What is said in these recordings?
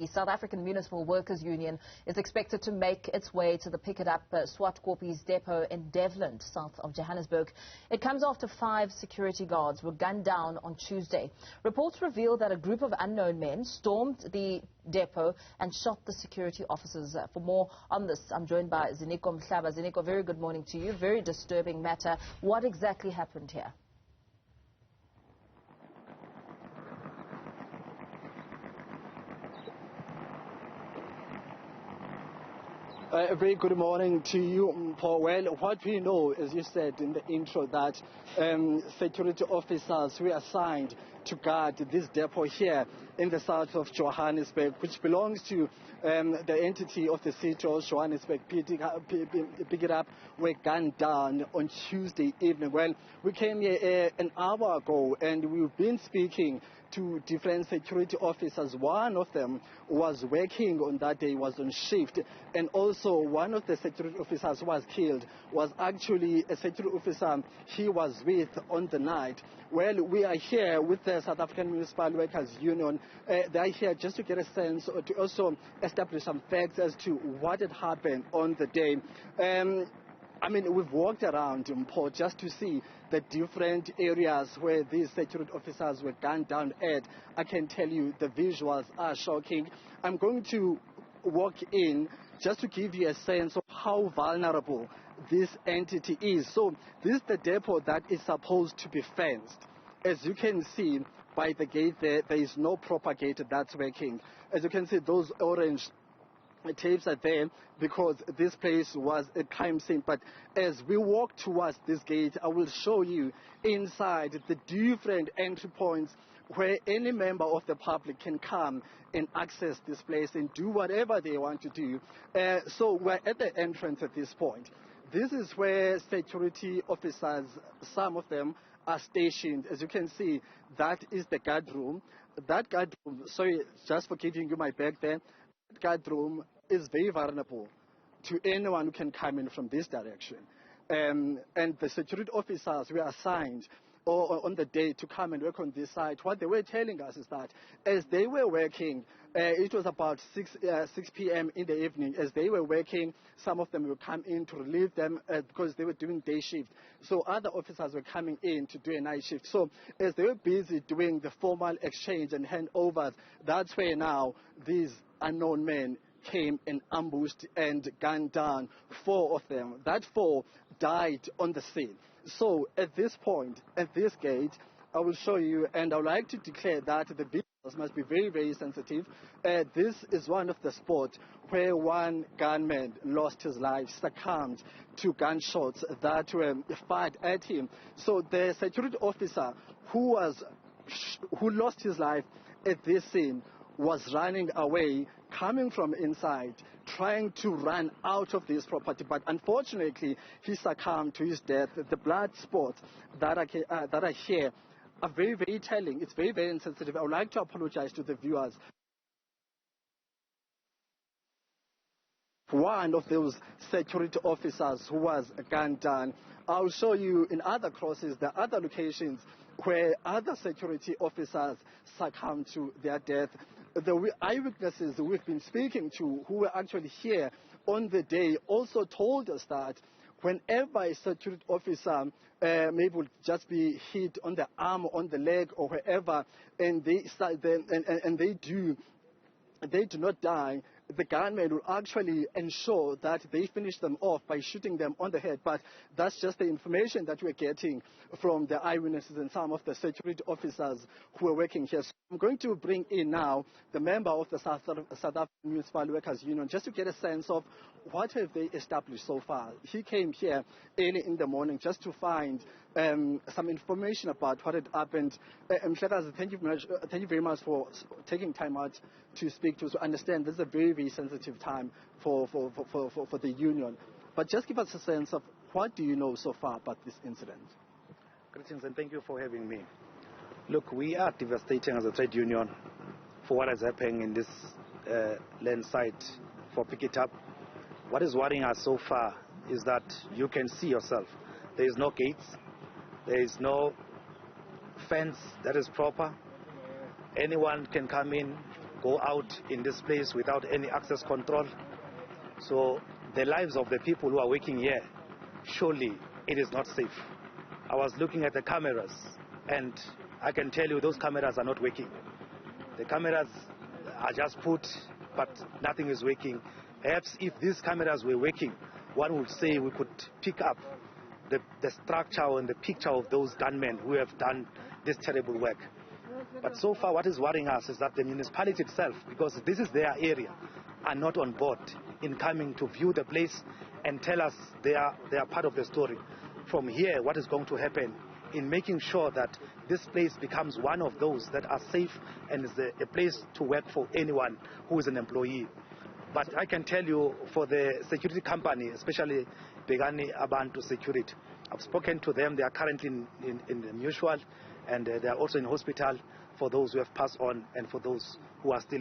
The South African Municipal Workers Union is expected to make its way to the Pikitup Swartkoppies Deport in Devland, south of Johannesburg. It comes after 5 security guards were gunned down on Tuesday. Reports reveal that a group of unknown men stormed the depot and shot the security officers. For more on this, I'm joined by Ziniko Mhlaba. Ziniko, very good morning to you. Very disturbing matter. What exactly happened here? A very good morning to you, Paul. Well, what we know, as you said in the intro, that security officers were assigned to guard this depot here in the south of Johannesburg, which belongs to the entity of the city of Johannesburg, Pikitup, were gunned down on Tuesday evening. Well, we came here an hour ago and we've been speaking to different security officers. One of them was working on that day, was on shift, and also one of the security officers who was killed was actually a security officer he was with on the night. Well, we are here with the South African Municipal Workers Union. They are here just to get a sense, or to also establish some facts as to what had happened on the day. I mean, we've walked around Port just to see the different areas where these security officers were gunned down at. I can tell you the visuals are shocking. I'm going to walk in just to give you a sense of how vulnerable this entity is. So this is the depot that is supposed to be fenced. As you can see by the gate there is no proper gate that's working. As you can see, those orange tapes are there because this place was a crime scene. But as we walk towards this gate, I will show you inside the different entry points where any member of the public can come and access this place and do whatever they want to do. So we're at the entrance at this point. This is where security officers, some of them, are stationed. As you can see, that is the guard room. That guard room, sorry, just for giving you my back there, guard room is very vulnerable to anyone who can come in from this direction. And the security officers were assigned on the day to come and work on this site. What they were telling us is that as they were working, it was about 6 p.m. in the evening. As they were working, some of them would come in to relieve them because they were doing day shift. So other officers were coming in to do a night shift. So as they were busy doing the formal exchange and handovers, that's where now these unknown men came and ambushed and gunned down 4 of them. That 4 died on the scene. So at this point, at this gate, I will show you, and I would like to declare that the visuals must be very, very sensitive. This is one of the spots where one gunman lost his life, succumbed to gunshots that were fired at him. So the security officer who lost his life at this scene was running away, coming from inside, trying to run out of this property. But unfortunately, he succumbed to his death. The blood spots that are here are very, very telling. It's very, very insensitive. I would like to apologize to the viewers. One of those security officers who was gunned down. I'll show you in other crosses, the other locations where other security officers succumbed to their death. The eyewitnesses we've been speaking to who were actually here on the day also told us that whenever a security officer maybe would just be hit on the arm, on the leg, or wherever, and they do not die, the gunman will actually ensure that they finish them off by shooting them on the head. But that's just the information that we're getting from the eyewitnesses and some of the security officers who are working here. So I'm going to bring in now the member of the South African Municipal Workers Union just to get a sense of what have they established so far. He came here early in the morning just to find some information about what had happened. Mhlaba, thank you very much for taking time out to speak to us. To understand this is a very, very sensitive time for the union. But just give us a sense of what do you know so far about this incident. Greetings and thank you for having me. Look, we are devastating as a trade union for what is happening in this land site for Pikitup. What is worrying us so far is that you can see yourself. There is no gates. There is no fence that is proper. Anyone can come in go out in this place without any access control. So the lives of the people who are working here, surely it is not safe. I was looking at the cameras, and I can tell you those cameras are not working. The cameras are just put, but nothing is working. Perhaps if these cameras were working, one would say we could pick up the structure and the picture of those gunmen who have done this terrible work. But so far what is worrying us is that the municipality itself, because this is their area, are not on board in coming to view the place and tell us they are part of the story. From here, what is going to happen in making sure that this place becomes one of those that are safe and is a place to work for anyone who is an employee. But I can tell you, for the security company, especially Begani Abantu Security, I've spoken to them. They are currently in the Municipal, and they are also in hospital for those who have passed on and for those who are still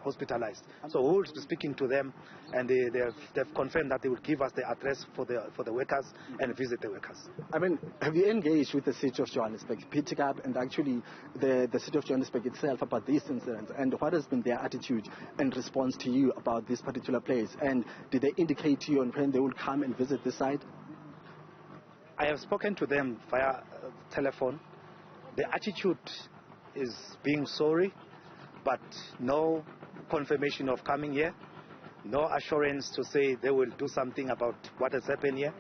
hospitalized. So we will be speaking to them, and they've confirmed that they will give us the address for the workers and visit the workers. I mean, have you engaged with the city of Johannesburg, Pikitup, and actually the city of Johannesburg itself about these incidents? And what has been their attitude and response to you about this particular place? And did they indicate to you on when they will come and visit this site? I have spoken to them via telephone. The attitude is being sorry, but no confirmation of coming here, no assurance to say they will do something about what has happened here,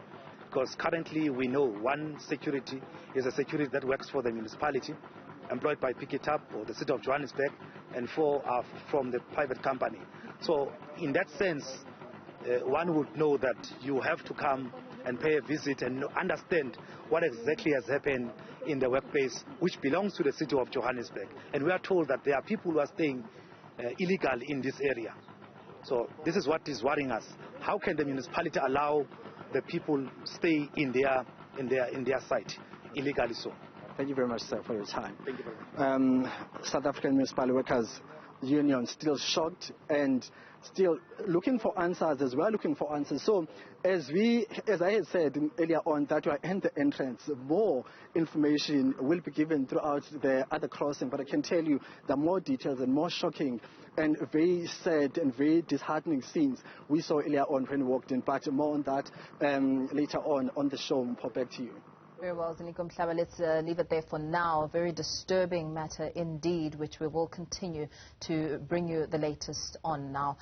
because currently we know one security is a security that works for the municipality, employed by Pikitup or the city of Johannesburg, and 4 are from the private company. So in that sense, one would know that you have to come and pay a visit and understand what exactly has happened in the workplace, which belongs to the city of Johannesburg. And we are told that there are people who are staying illegal in this area. So this is what is worrying us. How can the municipality allow the people stay in their site illegally so? Thank you very much, sir, for your time. Thank you very much. South African Municipal Workers Union still shocked and still looking for answers as well, looking for answers. So as I had said earlier on that we are in the entrance, more information will be given throughout the other crossing, but I can tell you the more details and more shocking and very sad and very disheartening scenes we saw earlier on when we walked in, but more on that later on the show. Back to you. Very well, Ziniko Mhlaba. Let's leave it there for now. A very disturbing matter indeed, which we will continue to bring you the latest on now.